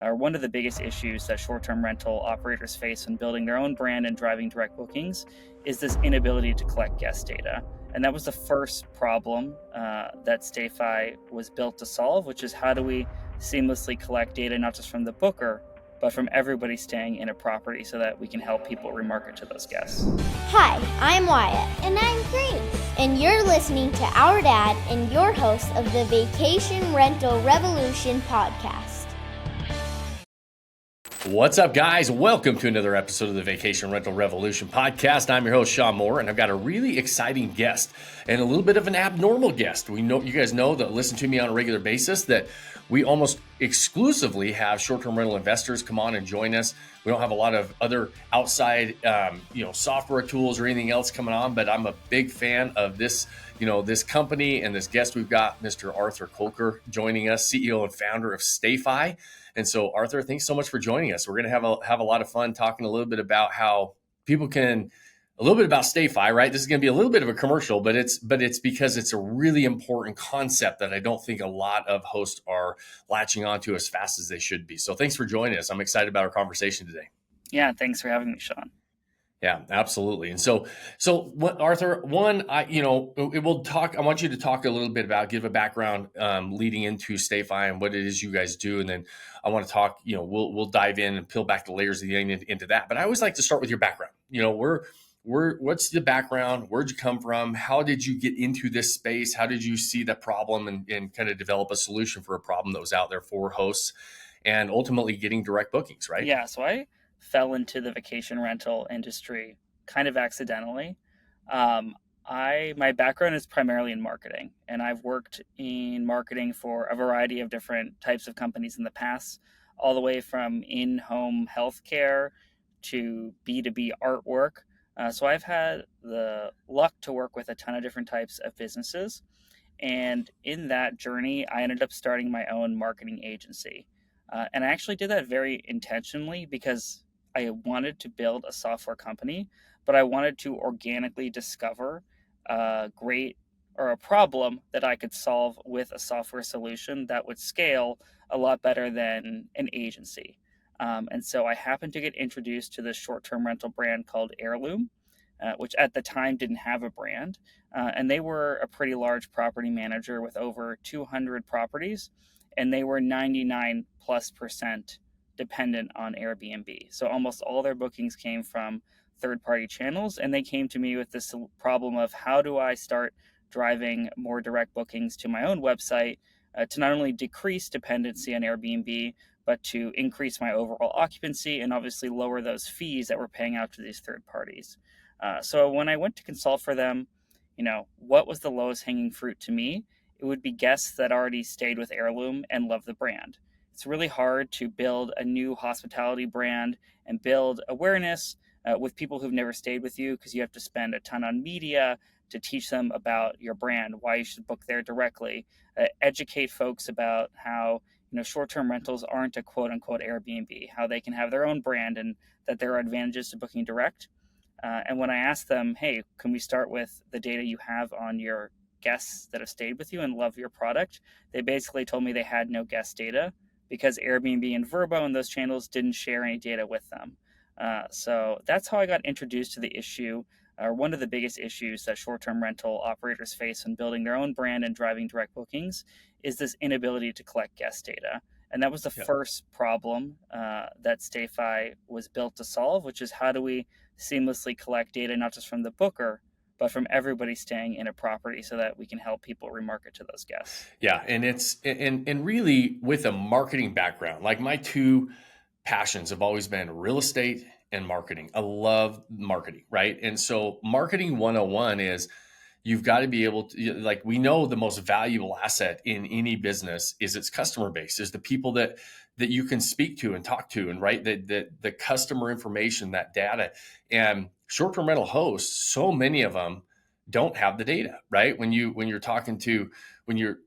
are one of the biggest issues that short-term rental operators face when building their own brand and driving direct bookings is this inability to collect guest data. And that was the first problem that StayFi was built to solve, which is how do we seamlessly collect data not just from the booker, but from everybody staying in a property so that we can help people remarket to those guests. Hi, I'm Wyatt. And I'm Grace. And you're listening to our dad and your host of the Vacation Rental Revolution podcast. What's up, guys? Welcome to another episode of the Vacation Rental Revolution podcast. I'm your host, Sean Moore, and I've got a really exciting guest and a little bit of an abnormal guest. You guys know that listen to me on a regular basis that we almost exclusively have short-term rental investors come on and join us. We don't have a lot of other outside, software tools or anything else coming on, but I'm a big fan of this, this company and this guest. We've got Mr. Arthur Colker joining us, CEO and founder of StayFi. And so, Arthur, thanks so much for joining us. We're going to have a lot of fun talking a little bit about how people can, a little bit about StayFi, right? This is going to be a little bit of a commercial, but it's because it's a really important concept that I don't think a lot of hosts are latching onto as fast as they should be. So thanks for joining us. I'm excited about our conversation today. Yeah, thanks for having me, Sean. Yeah, absolutely. And so Arthur, I want you to talk a little bit about, give a background leading into StayFi and what it is you guys do. And then I want to talk, we'll dive in and peel back the layers of the onion into that. But I always like to start with your background. What's the background? Where'd you come from? How did you get into this space? How did you see that problem and kind of develop a solution for a problem that was out there for hosts and ultimately getting direct bookings, right? Yeah, so I fell into the vacation rental industry kind of accidentally. My background is primarily in marketing, and I've worked in marketing for a variety of different types of companies in the past, all the way from in-home healthcare to B2B artwork. So I've had the luck to work with a ton of different types of businesses. And in that journey, I ended up starting my own marketing agency. And I actually did that very intentionally because I wanted to build a software company, but I wanted to organically discover a problem that I could solve with a software solution that would scale a lot better than an agency. And so I happened to get introduced to this short-term rental brand called Heirloom, which at the time didn't have a brand. And they were a pretty large property manager with over 200 properties, and they were 99+% dependent on Airbnb. So almost all their bookings came from third-party channels, and they came to me with this problem of how do I start driving more direct bookings to my own website to not only decrease dependency on Airbnb, but to increase my overall occupancy and obviously lower those fees that we're paying out to these third parties. So when I went to consult for them, what was the lowest hanging fruit to me? It would be guests that already stayed with Heirloom and love the brand. It's really hard to build a new hospitality brand and build awareness with people who've never stayed with you, because you have to spend a ton on media to teach them about your brand, why you should book there directly, educate folks about how short-term rentals aren't a quote-unquote Airbnb, how they can have their own brand and that there are advantages to booking direct. And when I asked them, hey, can we start with the data you have on your guests that have stayed with you and love your product, they basically told me they had no guest data because Airbnb and Vrbo and those channels didn't share any data with them. So that's how I got introduced to the issue, or one of the biggest issues that short-term rental operators face when building their own brand and driving direct bookings is this inability to collect guest data. And that was the first problem that StayFi was built to solve, which is how do we seamlessly collect data not just from the booker, but from everybody staying in a property so that we can help people remarket to those guests. Yeah, and it's and really with a marketing background, like my two passions have always been real estate and marketing. I love marketing, right? And so marketing 101 is you've got to be able to, like, we know the most valuable asset in any business is its customer base, is the people that you can speak to and talk to, and right, the customer information, that data. And short-term rental hosts, so many of them don't have the data, right? When you're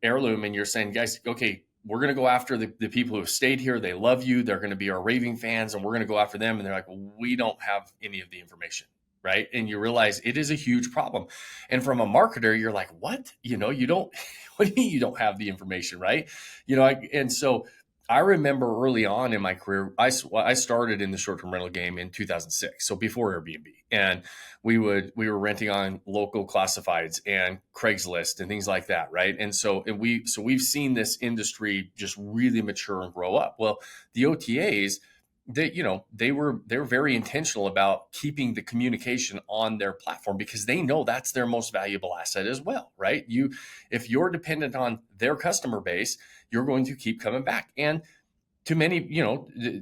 Heirloom and you're saying, guys, okay, we're going to go after the people who have stayed here. They love you. They're going to be our raving fans, and we're going to go after them. And they're like, well, we don't have any of the information, right? And you realize it is a huge problem. And from a marketer, you're like, what? You don't, what do you mean you don't have the information, right? And so I remember early on in my career, I started in the short-term rental game in 2006, so before Airbnb, and we were renting on local classifieds and Craigslist and things like that, right? And we've seen this industry just really mature and grow up. Well, the OTAs, they were very intentional about keeping the communication on their platform because they know that's their most valuable asset as well, right? If you're dependent on their customer base, you're going to keep coming back. And too many,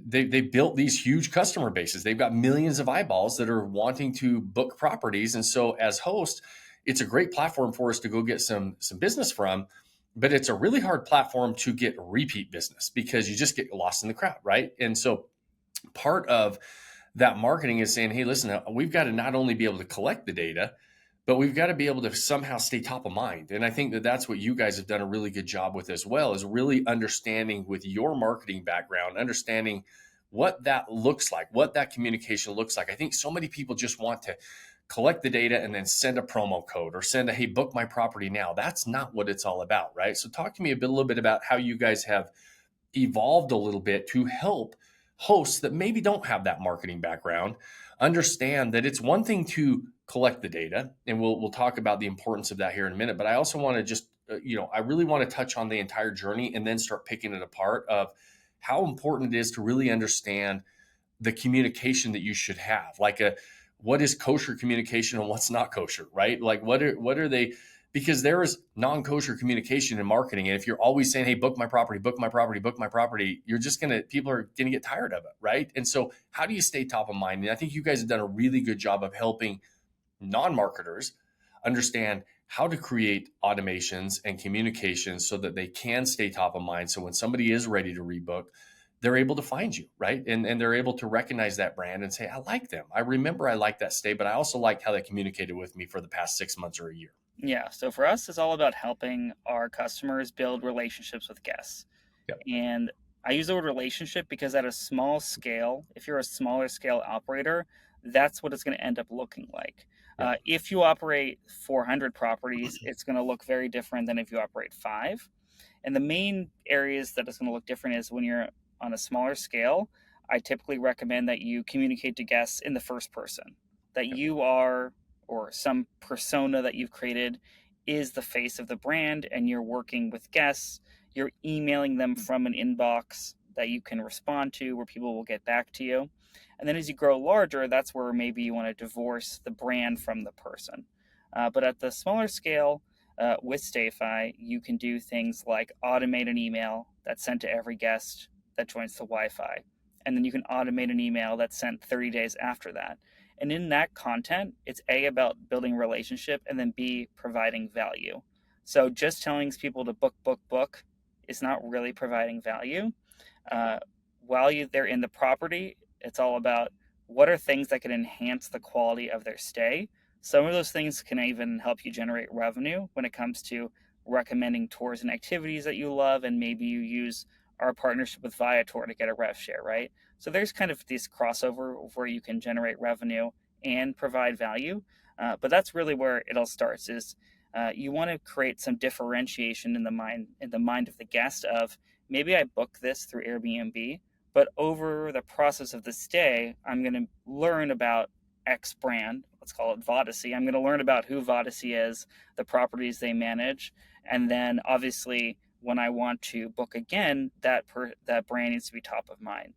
they built these huge customer bases. They've got millions of eyeballs that are wanting to book properties. And so as hosts, it's a great platform for us to go get some business from, but it's a really hard platform to get repeat business because you just get lost in the crowd, right? And so part of that marketing is saying, hey, listen, we've got to not only be able to collect the data, but we've got to be able to somehow stay top of mind. And I think that that's what you guys have done a really good job with as well, is really understanding with your marketing background, understanding what that looks like, what that communication looks like. I think so many people just want to collect the data and then send a promo code or send a, hey, book my property now. That's not what it's all about, right? So talk to me a little bit about how you guys have evolved a little bit to help hosts that maybe don't have that marketing background understand that it's one thing to collect the data, and we'll talk about the importance of that here in a minute. But I also want to just I really want to touch on the entire journey and then start picking it apart of how important it is to really understand the communication that you should have, like a what is kosher communication and what's not kosher, right? Like what are they, because there is non-kosher communication in marketing. And if you're always saying, hey, book my property, book my property, book my property, people are going to get tired of it. Right. And so how do you stay top of mind? And I think you guys have done a really good job of helping non-marketers understand how to create automations and communications so that they can stay top of mind. So when somebody is ready to rebook, they're able to find you, right? And they're able to recognize that brand and say, I like them. I remember I liked that stay, but I also liked how they communicated with me for the past 6 months or a year. Yeah, so for us, it's all about helping our customers build relationships with guests. Yep. And I use the word relationship because at a small scale, if you're a smaller scale operator, that's what it's going to end up looking like. Yep. If you operate 400 properties, it's going to look very different than if you operate five. And the main areas that it's going to look different is when you're on a smaller scale, I typically recommend that you communicate to guests in the first person, that Yep. you are, or some persona that you've created is the face of the brand, and you're working with guests. You're emailing them from an inbox that you can respond to where people will get back to you. And then as you grow larger, that's where maybe you want to divorce the brand from the person. But at the smaller scale, with StayFi, you can do things like automate an email that's sent to every guest that joins the Wi Fi. And then you can automate an email that's sent 30 days after that. And in that content, it's A, about building a relationship, and then B, providing value. So just telling people to book, book, book is not really providing value. Uh, they're in the property, it's all about what are things that can enhance the quality of their stay. Some of those things can even help you generate revenue when it comes to recommending tours and activities that you love, and maybe you use our partnership with Viator to get a rev share, right? So there's kind of this crossover where you can generate revenue and provide value. But that's really where it all starts. Is you want to create some differentiation in the mind of the guest of maybe I book this through Airbnb, but over the process of the stay, I'm going to learn about X brand. Let's call it Vodacy. I'm going to learn about who Vodacy is, the properties they manage, and then obviously when I want to book again, that brand needs to be top of mind.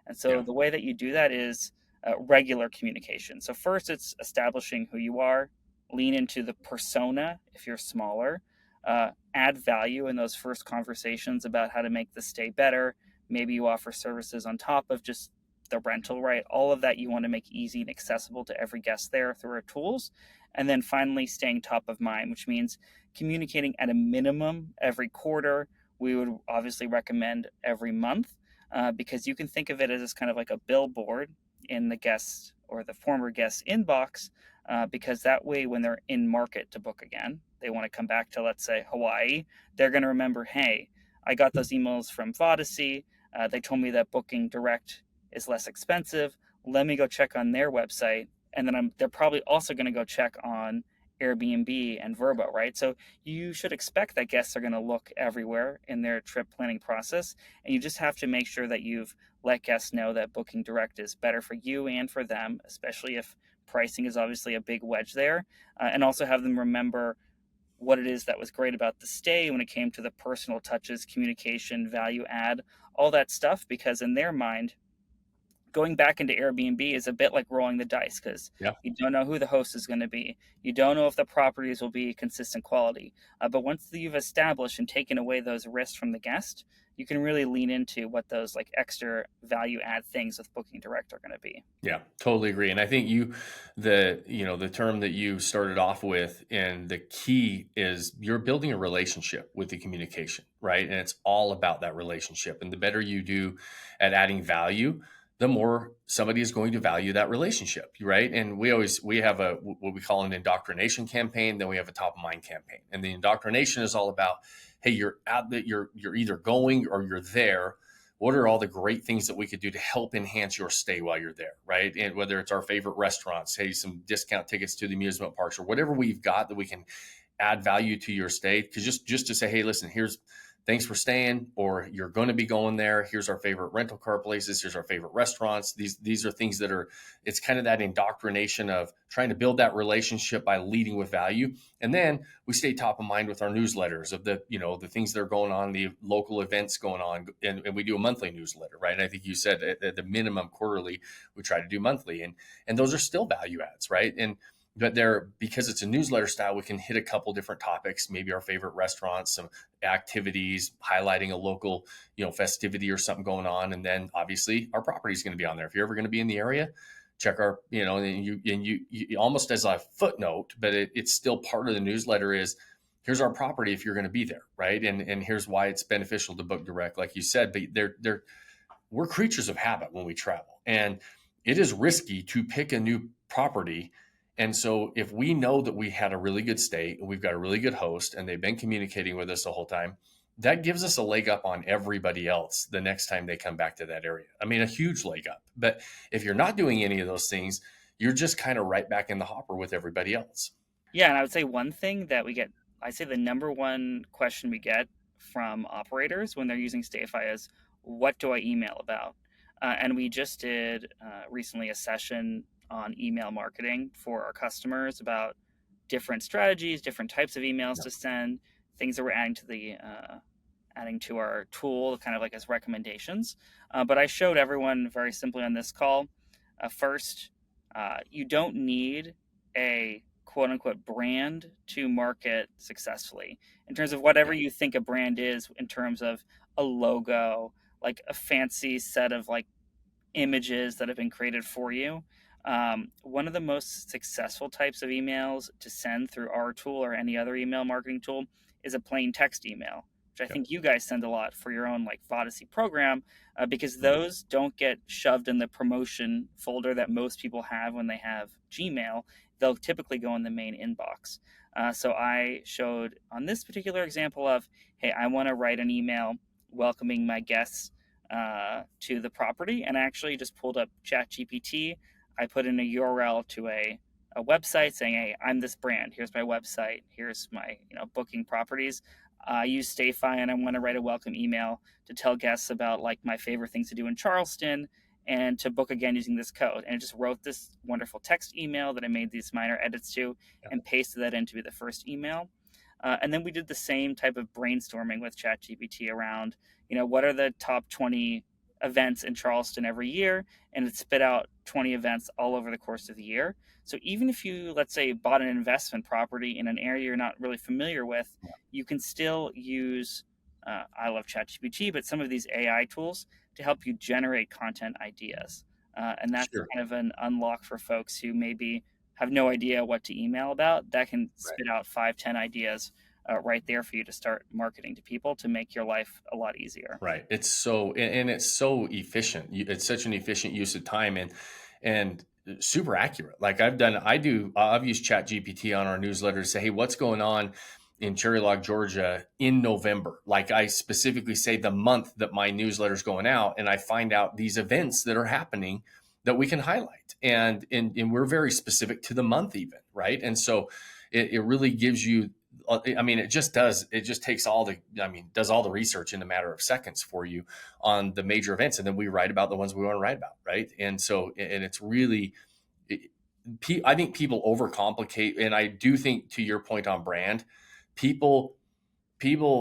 And so Yeah. the way that you do that is regular communication. So first, it's establishing who you are, lean into the persona if you're smaller, add value in those first conversations about how to make the stay better. Maybe you offer services on top of just the rental, right? All of that you want to make easy and accessible to every guest there through our tools. And then finally, staying top of mind, which means communicating at a minimum every quarter. We would obviously recommend every month, because you can think of it as kind of like a billboard in the guest or the former guest's inbox, because that way when they're in market to book again, they want to come back to, let's say, Hawaii, they're going to remember, hey, I got those emails from Vodacy. They told me that booking direct is less expensive. Let me go check on their website. And then they're probably also going to go check on Airbnb and Vrbo, right? So you should expect that guests are going to look everywhere in their trip planning process. And you just have to make sure that you've let guests know that booking direct is better for you and for them, especially if pricing is obviously a big wedge there. And also have them remember what it is that was great about the stay when it came to the personal touches, communication, value add, all that stuff, because in their mind, going back into Airbnb is a bit like rolling the dice because Yeah. you don't know who the host is going to be. You don't know if the properties will be consistent quality. But once you've established and taken away those risks from the guest, you can really lean into what those like extra value add things with booking direct are going to be. Yeah, totally agree. And I think the term that you started off with, and the key is you're building a relationship with the communication, right? And it's all about that relationship. And the better you do at adding value, the more somebody is going to value that relationship, right? And we have what we call an indoctrination campaign, then we have a top of mind campaign. And the indoctrination is all about, hey, you're either going or you're there. What are all the great things that we could do to help enhance your stay while you're there, right? And whether it's our favorite restaurants, hey, some discount tickets to the amusement parks, or whatever we've got that we can add value to your stay. Because just to say, hey, listen, thanks for staying, or you're going to be going there. Here's our favorite rental car places. Here's our favorite restaurants. These are things it's kind of that indoctrination of trying to build that relationship by leading with value. And then we stay top of mind with our newsletters of the things that are going on, the local events going on. And we do a monthly newsletter, right? And I think you said at the minimum quarterly, we try to do monthly. And those are still value adds, right? But because it's a newsletter style, we can hit a couple different topics, maybe our favorite restaurants, some activities, highlighting a local, festivity or something going on. And then obviously our property is going to be on there. If you're ever going to be in the area, check our, and you almost as a footnote, but it's still part of the newsletter is, here's our property if you're going to be there, right? And here's why it's beneficial to book direct, like you said. But we're creatures of habit when we travel, and it is risky to pick a new property. And so if we know that we had a really good stay and we've got a really good host and they've been communicating with us the whole time, that gives us a leg up on everybody else the next time they come back to that area. I mean, a huge leg up. But if you're not doing any of those things, you're just kind of right back in the hopper with everybody else. Yeah, and I would say one thing that I'd say the number one question we get from operators when they're using StayFi is, what do I email about? And we just did recently a session on email marketing for our customers about different strategies, different types of emails to send, things that we're adding to our tool, kind of like as recommendations. But I showed everyone very simply on this call. First, you don't need a quote unquote brand to market successfully. In terms of whatever you think a brand is, in terms of a logo, like a fancy set of like images that have been created for you. One of the most successful types of emails to send through our tool or any other email marketing tool is a plain text email, which I think you guys send a lot for your own like Vodacy program, because those don't get shoved in the promotion folder that most people have when they have Gmail. They'll typically go in the main inbox. So I showed on this particular example of, hey, I want to write an email welcoming my guests to the property, and I actually just pulled up ChatGPT. I put in a URL to a website saying, hey, I'm this brand. Here's my website. Here's my booking properties. I use StayFi, and I want to write a welcome email to tell guests about like my favorite things to do in Charleston and to book again using this code. And it just wrote this wonderful text email that I made these minor edits to and pasted that in to be the first email. And then we did the same type of brainstorming with ChatGPT around, what are the top 20 events in Charleston every year, and it spit out 20 events all over the course of the year. So even if you, let's say, bought an investment property in an area you're not really familiar with, you can still use, I love ChatGPT, but some of these AI tools to help you generate content ideas. And that's kind of an unlock for folks who maybe have no idea what to email about. That can spit out 5-10 ideas right there for you to start marketing to people to make your life a lot easier. Right. It's so efficient. It's such an efficient use of time and super accurate. Like I've used ChatGPT on our newsletter to say, hey, what's going on in Cherry Log, Georgia in November? Like I specifically say the month that my newsletter is going out, and I find out these events that are happening that we can highlight. And we're very specific to the month even, right? And so it really gives you, I mean, it just takes all the, does all the research in a matter of seconds for you on the major events. And then we write about the ones we want to write about. Right. And so, and it's really, I think people overcomplicate. And I do think, to your point on brand, people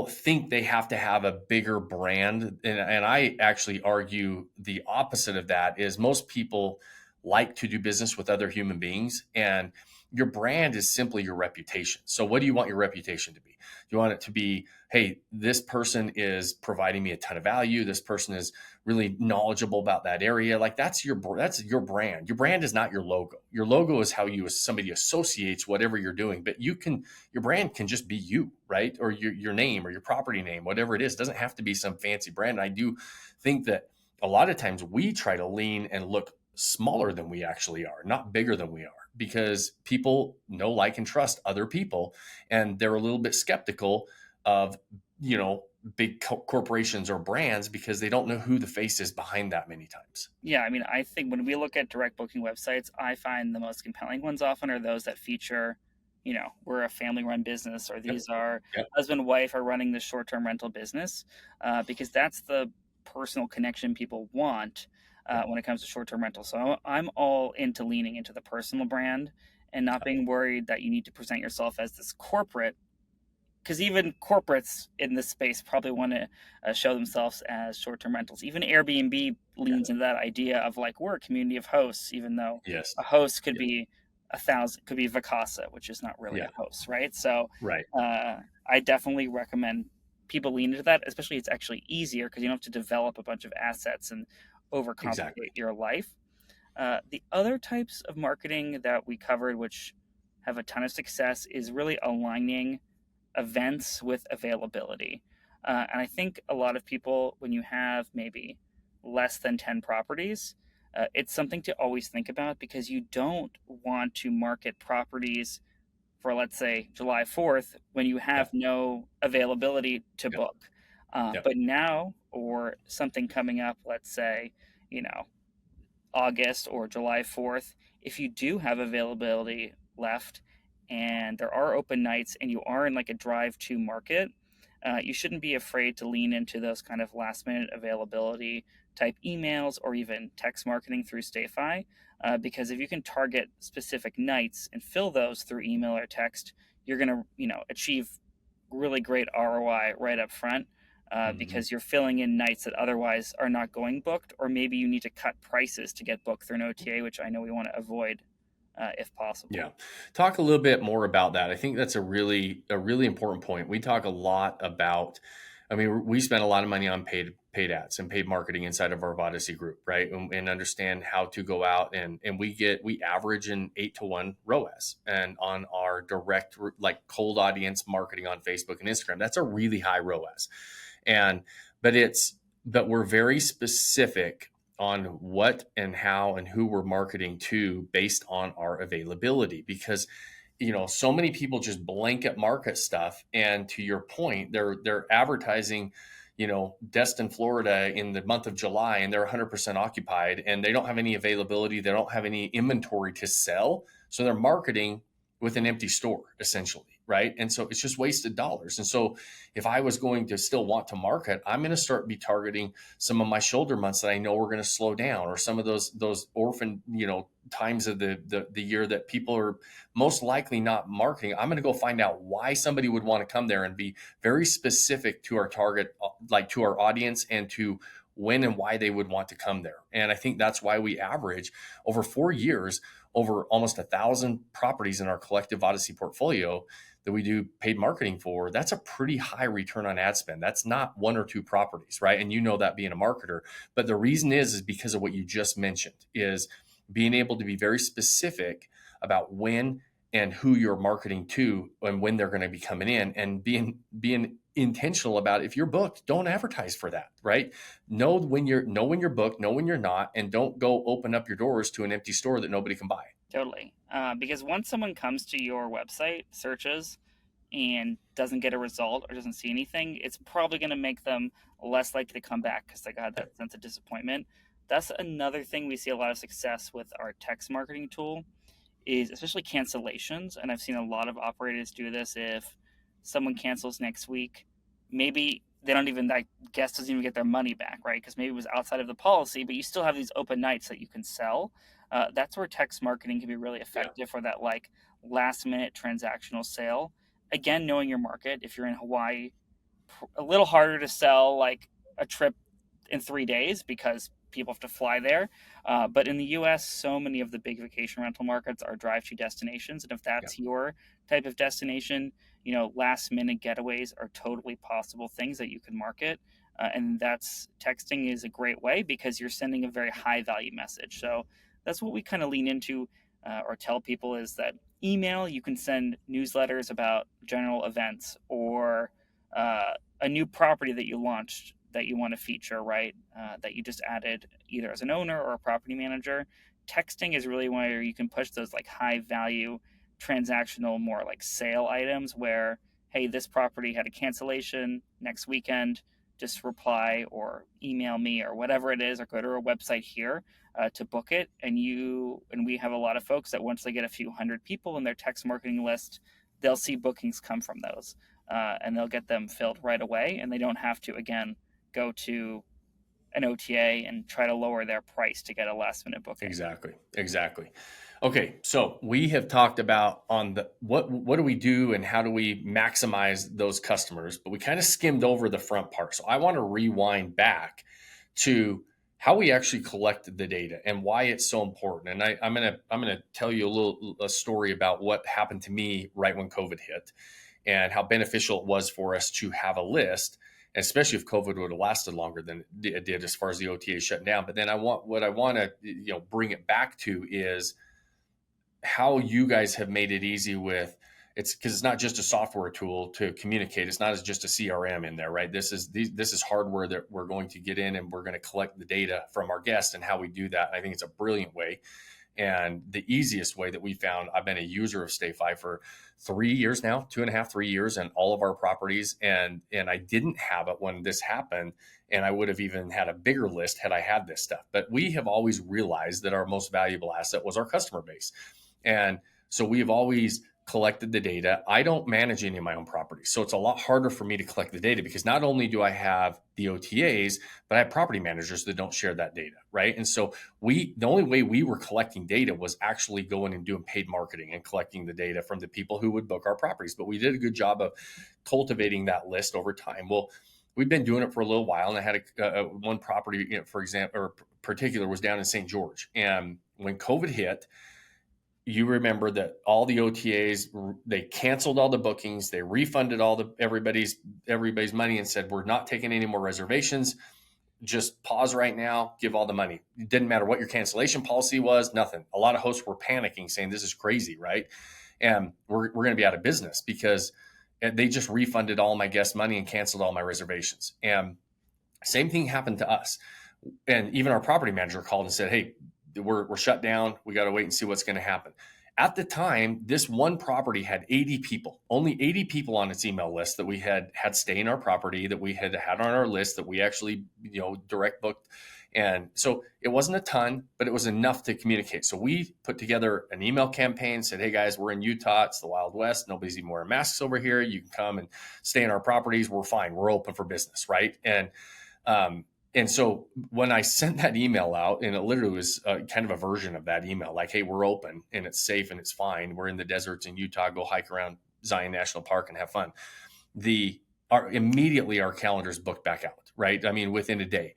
think they have to have a bigger brand, and I actually argue the opposite of that. Is most people like to do business with other human beings, and your brand is simply your reputation. So what do you want your reputation to be? You want it to be, hey, this person is providing me a ton of value, this person is really knowledgeable about that area. Like that's your brand. Your brand is not your logo. Your logo is how somebody associates whatever you're doing, but your brand can just be you, right? Or your name or your property name, whatever it is. It doesn't have to be some fancy brand. And I do think that a lot of times we try to lean and look smaller than we actually are, not bigger than we are, because people know, like, and trust other people, and they're a little bit skeptical of, big corporations or brands because they don't know who the face is behind that many times. Yeah, I mean, I think when we look at direct booking websites, I find the most compelling ones often are those that feature, we're a family run business, or Yep. these are Yep. husband and wife are running the short term rental business, because that's the personal connection people want Yep. when it comes to short term rental. So I'm all into leaning into the personal brand and not being worried that you need to present yourself as this corporate, because even corporates in this space probably want to show themselves as short-term rentals. Even Airbnb Yeah. leans into that idea of like, we're a community of hosts, even though Yes. a host could Yeah. be 1,000, could be Vacasa, which is not really Yeah. a host, right? So Right. I definitely recommend people lean into that. Especially, it's actually easier because you don't have to develop a bunch of assets and Exactly. overcomplicate your life. The other types of marketing that we covered, which have a ton of success, is really aligning events with availability. And I think a lot of people, when you have maybe less than 10 properties, it's something to always think about, because you don't want to market properties for, let's say, July 4th when you Yeah. have no availability to Yep. book. Yep. But now, or something coming up, let's say, you know, August or July 4th, if you do have availability left and there are open nights and you are in like a drive to market, you shouldn't be afraid to lean into those kind of last minute availability type emails or even text marketing through StayFi. Because if you can target specific nights and fill those through email or text, you're going to, achieve really great ROI right up front, Mhm. because you're filling in nights that otherwise are not going booked, or maybe you need to cut prices to get booked through an OTA, which I know we want to avoid if possible. Yeah. Talk a little bit more about that. I think that's a really important point. We talk a lot about, we spend a lot of money on paid ads and paid marketing inside of our Odyssey group, right? And understand how to go out and we average an 8-to-1 ROAS, and on our direct, like, cold audience marketing on Facebook and Instagram, that's a really high ROAS. And but we're very specific on what and how and who we're marketing to based on our availability, because so many people just blanket market stuff, and to your point, they're advertising Destin, Florida in the month of July, and they're 100% occupied, and they don't have any availability, they don't have any inventory to sell, so they're marketing with an empty store, essentially, right? And so it's just wasted dollars. And so if I was going to still want to market, I'm going to start be targeting some of my shoulder months that I know are going to slow down, or some of those orphan times of the year that people are most likely not marketing. I'm going to go find out why somebody would want to come there and be very specific to our target, like to our audience, and to when and why they would want to come there. And I think that's why we average over 4 years over almost 1,000 properties in our collective Odyssey portfolio that we do paid marketing for. That's a pretty high return on ad spend. That's not one or two properties, right? And that being a marketer. But the reason is because of what you just mentioned, is being able to be very specific about when and who you're marketing to and when they're going to be coming in, and being intentional about, if you're booked, don't advertise for that, right? Know when you're booked, know when you're not, and don't go open up your doors to an empty store that nobody can buy. Totally. Because once someone comes to your website, searches, and doesn't get a result or doesn't see anything, it's probably going to make them less likely to come back because they got Yeah. that sense of disappointment. That's another thing we see a lot of success with our text marketing tool, is especially cancellations. And I've seen a lot of operators do this. If someone cancels next week, maybe they don't even, that guest doesn't even get their money back, right? Because maybe it was outside of the policy, but you still have these open nights that you can sell. That's where text marketing can be really Yeah. effective for that like last minute transactional sale. Again, knowing your market. If you're in Hawaii, a little harder to sell like a trip in 3 days because people have to fly there. But in the US, so many of the big vacation rental markets are drive to destinations. And if Yeah. that's your type of destination, last minute getaways are totally possible things that you can market. And that's texting is a great way because you're sending a very high value message. So that's what we kind of lean into or tell people is that email, you can send newsletters about general events or a new property that you launched that you want to feature, right? That you just added either as an owner or a property manager. Texting is really where you can push those like high value transactional, more like sale items where, hey, this property had a cancellation next weekend. Just reply or email me or whatever it is, or go to our website here to book it. And we have a lot of folks that once they get a few hundred people in their text marketing list, they'll see bookings come from those, and they'll get them filled right away, and they don't have to again go to an OTA and try to lower their price to get a last minute booking. Exactly. Okay, so we have talked about on the what do we do and how do we maximize those customers, but we kind of skimmed over the front part. So I want to rewind back to how we actually collected the data and why it's so important. And I'm gonna tell you a story about what happened to me right when COVID hit and how beneficial it was for us to have a list, especially if COVID would have lasted longer than it did as far as the OTA shutting down. But then I want to bring it back to is how you guys have made it easy with it's because it's not just a software tool to communicate. It's not as just a CRM in there, right? This is hardware that we're going to get in and we're going to collect the data from our guests and how we do that. I think it's a brilliant way. And the easiest way that we found, I've been a user of StayFi for 3 years now, 2.5, 3 years, and all of our properties. And I didn't have it when this happened. And I would have even had a bigger list had I had this stuff. But we have always realized that our most valuable asset was our customer base. And so we've always collected the data. I don't manage any of my own properties. So it's a lot harder for me to collect the data because not only do I have the OTAs, but I have property managers that don't share that data, right? And so the only way we were collecting data was actually going and doing paid marketing and collecting the data from the people who would book our properties. But we did a good job of cultivating that list over time. Well, we've been doing it for a little while, and I had one property, for example, or particular was down in St. George. And when COVID hit, you remember that all the OTAs, they canceled all the bookings, they refunded everybody's money and said, we're not taking any more reservations. Just pause right now, give all the money. It didn't matter what your cancellation policy was, nothing. A lot of hosts were panicking saying, this is crazy, right? And we're going to be out of business because they just refunded all my guest money and canceled all my reservations. And same thing happened to us. And even our property manager called and said, hey, we're shut down. We got to wait and see what's going to happen. At the time, this one property had 80 people, only 80 people on its email list that we had stay in our property, that we had on our list, that we actually, direct booked. And so it wasn't a ton, but it was enough to communicate. So we put together an email campaign, said, hey guys, we're in Utah. It's the Wild West. Nobody's even wearing masks over here. You can come and stay in our properties. We're fine. We're open for business. Right. And so when I sent that email out, and it literally was kind of a version of that email, like, hey, we're open and it's safe and it's fine. We're in the deserts in Utah. Go hike around Zion National Park and have fun. Immediately our calendars booked back out, right? I mean, within a day.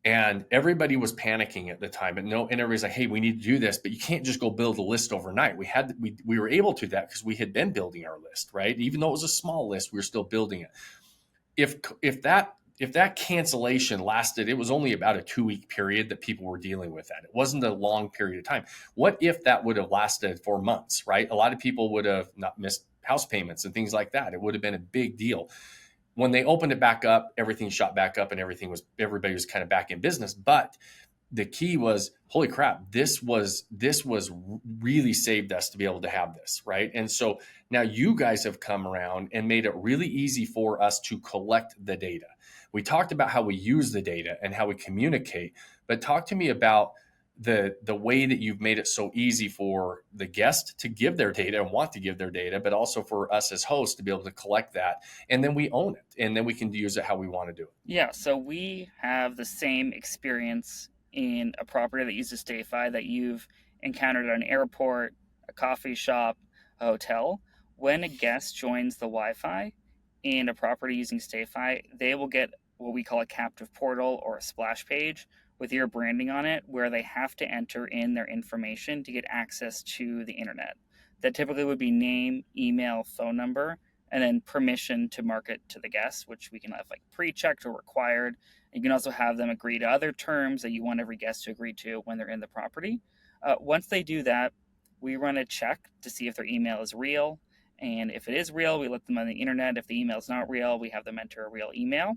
And everybody was panicking at the time, and everybody's like, hey, we need to do this, but you can't just go build a list overnight. We were able to do that because we had been building our list, right? Even though it was a small list, we were still building it. If that cancellation lasted, it was only about a 2-week period that people were dealing with that. It wasn't a long period of time. What if that would have lasted for months, right? A lot of people would have not missed house payments and things like that. It would have been a big deal. When they opened it back up, everything shot back up and everybody was kind of back in business. But the key was, holy crap, this was really saved us to be able to have this, right? And so now you guys have come around and made it really easy for us to collect the data. We talked about how we use the data and how we communicate, but talk to me about the way that you've made it so easy for the guest to give their data and want to give their data, but also for us as hosts to be able to collect that, and then we own it, and then we can use it how we want to do it. Yeah, so we have the same experience in a property that uses StayFi that you've encountered at an airport, a coffee shop, a hotel. When a guest joins the Wi-Fi in a property using StayFi, they will get what we call a captive portal or a splash page with your branding on it, where they have to enter in their information to get access to the internet. That typically would be name, email, phone number, and then permission to market to the guests, which we can have like pre-checked or required. You can also have them agree to other terms that you want every guest to agree to when they're in the property. Once they do that, we run a check to see if their email is real. And if it is real, we let them on the internet. If the email is not real, we have them enter a real email.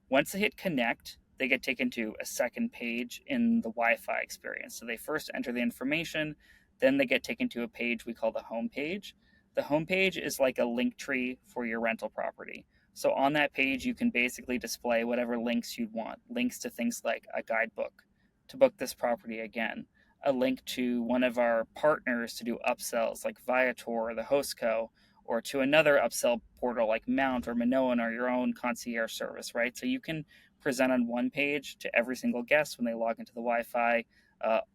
Once they hit connect, they get taken to a second page in the Wi-Fi experience. So they first enter the information, then they get taken to a page we call the home page. The home page is like a link tree for your rental property. So on that page, you can basically display whatever links you'd want. Links to things like a guidebook to book this property again, a link to one of our partners to do upsells like Viator or the Hostco, or to another upsell portal like Mount or Minoan or your own concierge service, right? So you can present on one page to every single guest when they log into the Wi-Fi.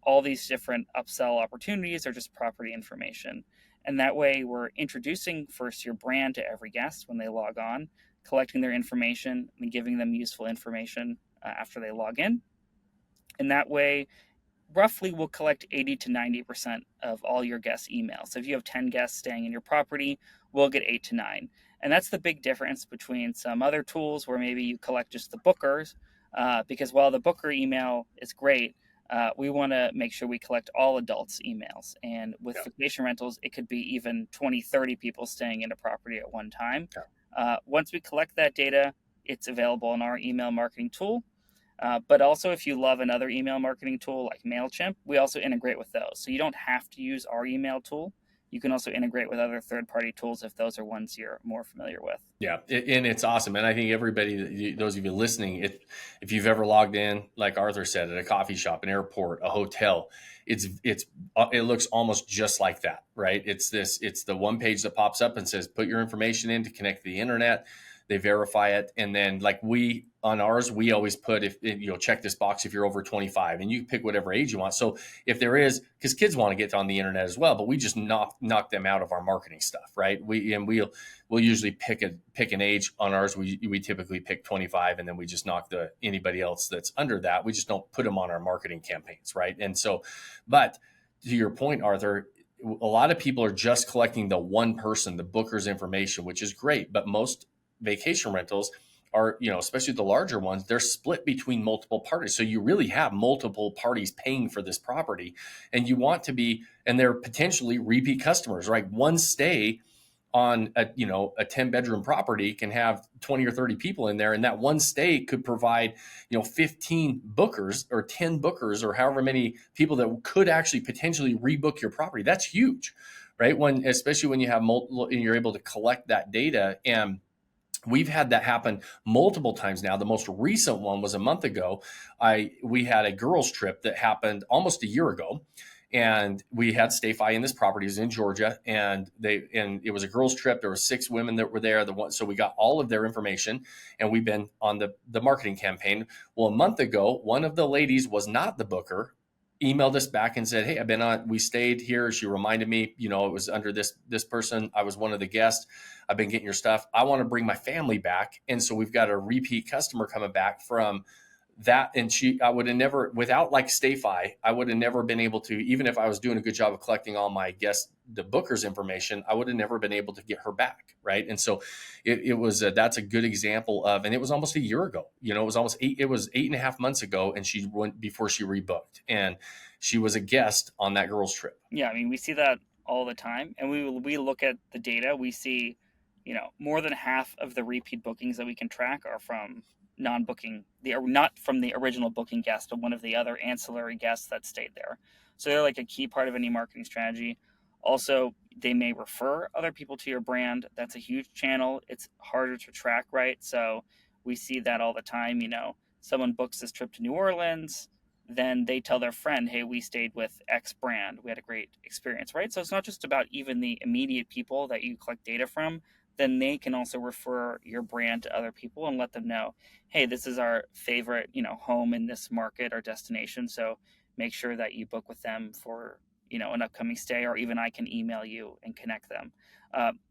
All these different upsell opportunities are just property information. And that way, we're introducing first your brand to every guest when they log on, collecting their information and giving them useful information after they log in. And that way, roughly we'll collect 80 to 90% of all your guests' emails. So if you have 10 guests staying in your property, we'll get 8 to 9. And that's the big difference between some other tools where maybe you collect just the bookers, because while the booker email is great, we want to make sure we collect all adults' emails. And with vacation rentals, it could be even 20, 30 people staying in a property at one time. Once we collect that data, it's available in our email marketing tool. But also, if you love another email marketing tool like MailChimp, we also integrate with those. So you don't have to use our email tool. You can also integrate with other third-party tools if those are ones you're more familiar with. Yeah, and it's awesome. And I think everybody, those of you listening, if you've ever logged in, like Arthur said, at a coffee shop, an airport, a hotel, it looks almost just like that, right? It's the one page that pops up and says, put your information in to connect to the internet. They verify it. And then like on ours, we always put, check this box if you're over 25, and you pick whatever age you want. So if there is, because kids want to get on the internet as well, but we just knock them out of our marketing stuff, right? We'll usually pick an age on ours. We typically pick 25, and then we just knock anybody else that's under that. We just don't put them on our marketing campaigns, right? And so, but to your point, Arthur, a lot of people are just collecting the one person, the booker's information, which is great, but most vacation rentals are, especially the larger ones, they're split between multiple parties. So you really have multiple parties paying for this property, and you want to be, and they're potentially repeat customers, right? One stay on a 10-bedroom property can have 20 or 30 people in there, and that one stay could provide 15 bookers or 10 bookers or however many people that could actually potentially rebook your property. That's huge, right? Especially when you have multiple and you're able to collect that data. And we've had that happen multiple times now. The most recent one was a month ago. We had a girls' trip that happened almost a year ago, and we had StayFi in this property. It was in Georgia, and it was a girls' trip. There were 6 women that were there. So we got all of their information, and we've been on the marketing campaign. Well, a month ago, one of the ladies was not the booker, emailed us back and said, hey, we stayed here. She reminded me, it was under this person. I was one of the guests. I've been getting your stuff. I want to bring my family back. And so we've got a repeat customer coming back from that. And I would have never, without like StayFi, I would have never been able to, even if I was doing a good job of collecting all my guests, the bookers information, I would have never been able to get her back. Right. And so that's a good example of, and it was almost a year ago, it was 8.5 months ago. And she went before she rebooked, and she was a guest on that girls' trip. Yeah. I mean, we see that all the time, and we look at the data. We see, more than half of the repeat bookings that we can track are from non-booking, not from the original booking guest, but one of the other ancillary guests that stayed there. So they're like a key part of any marketing strategy. Also, they may refer other people to your brand. That's a huge channel. It's harder to track, right? So we see that all the time. Someone books this trip to New Orleans, then they tell their friend, hey, we stayed with X brand. We had a great experience, right? So it's not just about even the immediate people that you collect data from. Then they can also refer your brand to other people and let them know, hey, this is our favorite, home in this market or destination. So make sure that you book with them for, an upcoming stay, or even I can email you and connect them.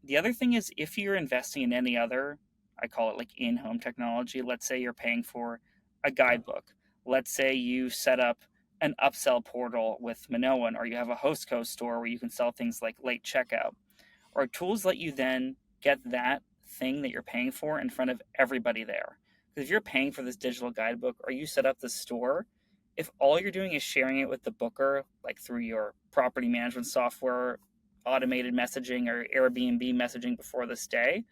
The other thing is, if you're investing in any other, I call it like in-home technology. Let's say you're paying for a Yeah. guidebook. Let's say you set up an upsell portal with Minoan, or you have a Hostco store where you can sell things like late checkout, or tools let you then get that thing that you're paying for in front of everybody there. Because if you're paying for this digital guidebook, or you set up the store, if all you're doing is sharing it with the booker, like through your property management software, automated messaging, or Airbnb messaging before the stay,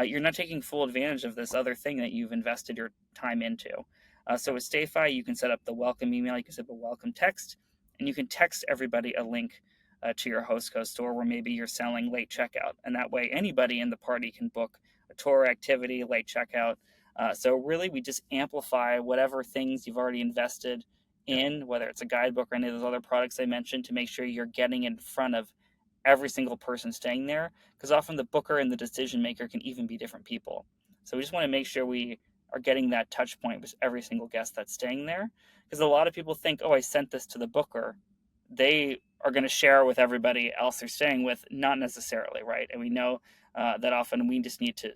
you're not taking full advantage of this other thing that you've invested your time into. So with StayFi, you can set up the welcome email, you can set up a welcome text, and you can text everybody a link to your Hostco store where maybe you're selling late checkout. And that way, anybody in the party can book a tour, activity, late checkout. So really, we just amplify whatever things you've already invested Yeah. in, whether it's a guidebook or any of those other products I mentioned, to make sure you're getting in front of every single person staying there. Because often the booker and the decision maker can even be different people. So we just want to make sure we are getting that touch point with every single guest that's staying there. Because a lot of people think, oh, I sent this to the booker. They are going to share with everybody else they're staying with, not necessarily, right? And we know that often we just need to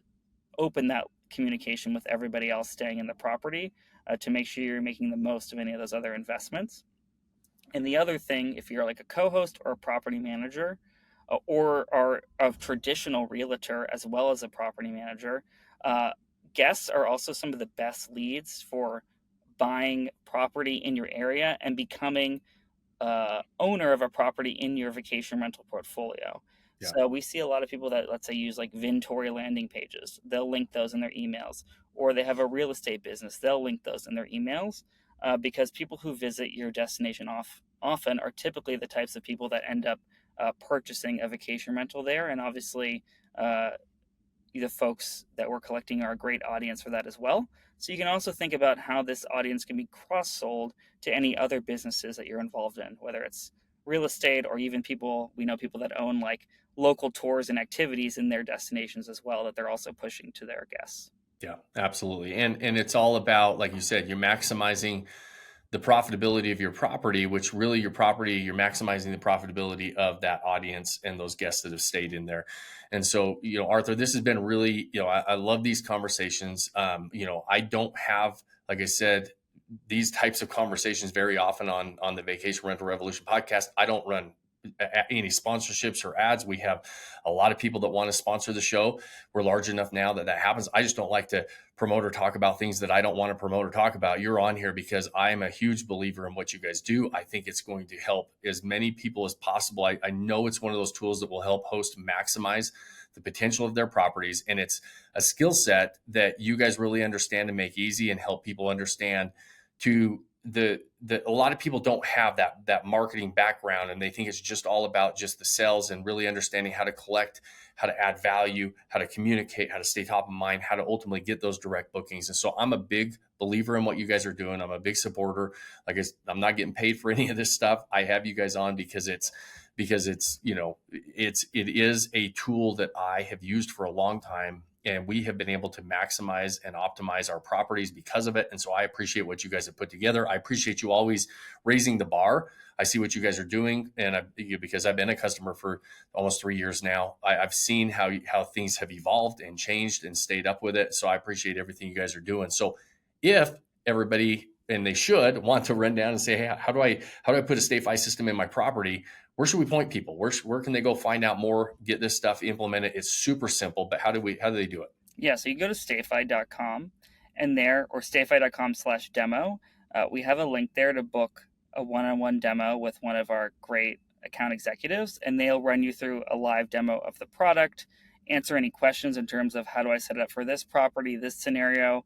open that communication with everybody else staying in the property to make sure you're making the most of any of those other investments. And the other thing, if you're like a co-host or a property manager, or are a traditional realtor as well as a property manager, uh, guests are also some of the best leads for buying property in your area and becoming owner of a property in your vacation rental portfolio. Yeah. So we see a lot of people that, let's say, use like Vintory landing pages. They'll link those in their emails, or they have a real estate business. They'll link those in their emails because people who visit your destination often are typically the types of people that end up purchasing a vacation rental there. And obviously, uh, the folks that we're collecting are a great audience for that as well. So you can also think about how this audience can be cross-sold to any other businesses that you're involved in, whether it's real estate or even we know people that own like local tours and activities in their destinations as well that they're also pushing to their guests. Yeah, absolutely. And it's all about, like you said, you're maximizing the profitability of your property, which really your property, you're maximizing the profitability of that audience and those guests that have stayed in there. And so, Arthur, this has been really, I love these conversations. I don't have, like I said, these types of conversations very often on the Vacation Rental Revolution podcast. I don't run any sponsorships or ads. We have a lot of people that want to sponsor the show. We're large enough now that happens. I just don't like to promote or talk about things that I don't want to promote or talk about. You're on here because I am a huge believer in what you guys do. I think it's going to help as many people as possible. I know it's one of those tools that will help hosts maximize the potential of their properties. And it's a skill set that you guys really understand and make easy and help people understand to a lot of people don't have that marketing background, and they think it's just all about just the sales and really understanding how to collect, how to add value, how to communicate, how to stay top of mind, how to ultimately get those direct bookings. And so I'm a big believer in what you guys are doing. I'm a big supporter. Like I'm not getting paid for any of this stuff. I have you guys on because it is a tool that I have used for a long time, and we have been able to maximize and optimize our properties because of it. And so I appreciate what you guys have put together. I appreciate you always raising the bar. I see what you guys are doing, and because I've been a customer for almost 3 years now, I've seen how things have evolved and changed and stayed up with it. So I appreciate everything you guys are doing. So if everybody, and they should, want to run down and say, hey, how do I put a StayFi system in my property? Where should we point people? Where can they go find out more, get this stuff implemented? It's super simple, but how do they do it? Yeah, so you go to stayfi.com and there, or stayfi.com/demo, we have a link there to book a one-on-one demo with one of our great account executives, and they'll run you through a live demo of the product, answer any questions in terms of how do I set it up for this property, this scenario.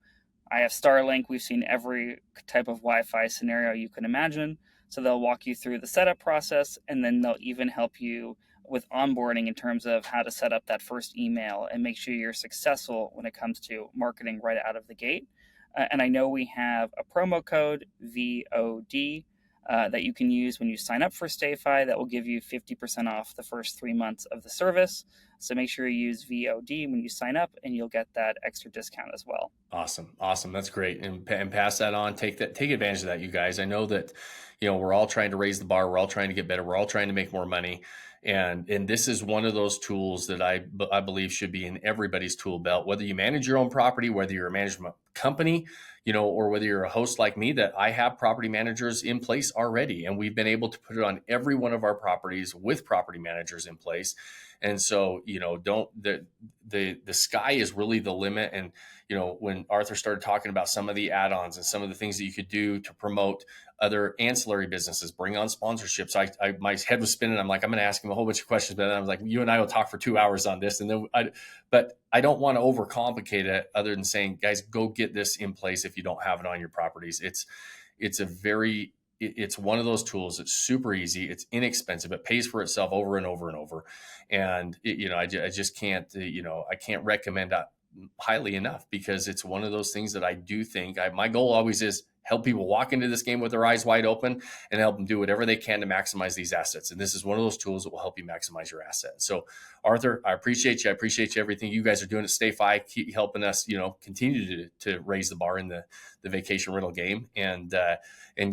I have Starlink. We've seen every type of Wi-Fi scenario you can imagine. So they'll walk you through the setup process, and then they'll even help you with onboarding in terms of how to set up that first email and make sure you're successful when it comes to marketing right out of the gate. And I know we have a promo code VOD that you can use when you sign up for StayFi that will give you 50% off the first 3 months of the service. So make sure you use VOD when you sign up, and you'll get that extra discount as well. Awesome. That's great. And pass that on. Take advantage of that, you guys. I know that, we're all trying to raise the bar. We're all trying to get better. We're all trying to make more money. And this is one of those tools that I believe should be in everybody's tool belt, whether you manage your own property, whether you're a management company, or whether you're a host like me, that I have property managers in place already. And we've been able to put it on every one of our properties with property managers in place. And so, the sky is really the limit. And, when Arthur started talking about some of the add-ons and some of the things that you could do to promote other ancillary businesses, bring on sponsorships, my head was spinning. I'm like, I'm going to ask him a whole bunch of questions, but then I was like, you and I will talk for 2 hours on this. And then but I don't want to overcomplicate it other than saying, guys, go get this in place if you don't have it on your properties. It's one of those tools. It's super easy. It's inexpensive. It pays for itself over and over and over. And I just can't, I can't recommend that highly enough, because it's one of those things that I do think my goal always is help people walk into this game with their eyes wide open and help them do whatever they can to maximize these assets. And this is one of those tools that will help you maximize your assets. So Arthur, I appreciate you. I appreciate you, everything you guys are doing at StayFi. Keep helping us, continue to raise the bar in the vacation rental game. And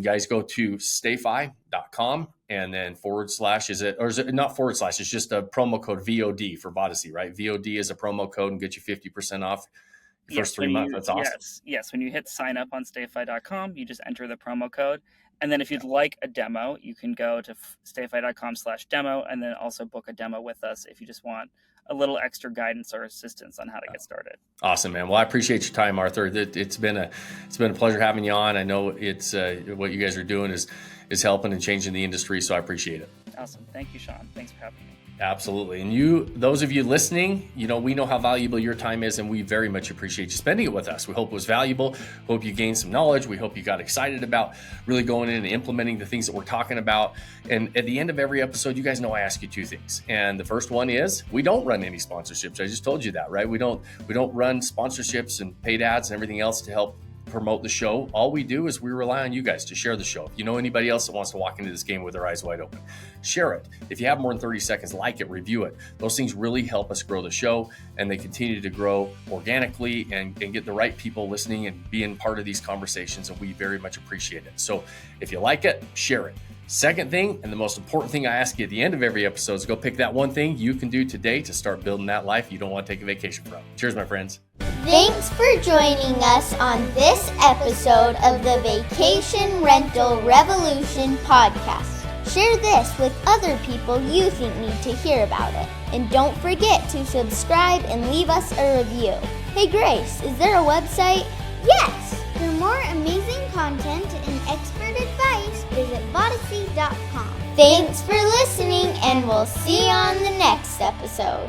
guys, go to stayfi.com and then is it not / it's just a promo code VOD for Vodacy, right? VOD is a promo code and get you 50% off the first 3 months. That's awesome. Yes. When you hit sign up on stayfi.com, you just enter the promo code. And then if you'd like a demo, you can go to stayfi.com/demo and then also book a demo with us if you just want a little extra guidance or assistance on how to get started. Awesome, man. Well, I appreciate your time, Arthur. It's been a pleasure having you on. I know it's what you guys are doing is helping and changing the industry, so I appreciate it. Awesome. Thank you, Sean. Thanks for having me. Absolutely. And those of you listening, we know how valuable your time is, and we very much appreciate you spending it with us. We hope it was valuable. Hope you gained some knowledge. We hope you got excited about really going in and implementing the things that we're talking about. And at the end of every episode, you guys know I ask you 2 things. And the first one is, we don't run any sponsorships. I just told you that, right? We don't run sponsorships and paid ads and everything else to help promote the show. All we do is we rely on you guys to share the show. If you know anybody else that wants to walk into this game with their eyes wide open, share it. If you have more than 30 seconds, like it, review it. Those things really help us grow the show, and they continue to grow organically and get the right people listening and being part of these conversations, and we very much appreciate it. So if you like it, share it. Second thing, and the most important thing I ask you at the end of every episode, is go pick that one thing you can do today to start building that life you don't want to take a vacation from. Cheers, my friends. Thanks for joining us on this episode of the Vacation Rental Revolution podcast. Share this with other people you think need to hear about it. And don't forget to subscribe and leave us a review. Hey Grace, is there a website? Yes! For more amazing content and expert advice, visit Vodacy.com. Thanks for listening, and we'll see you on the next episode.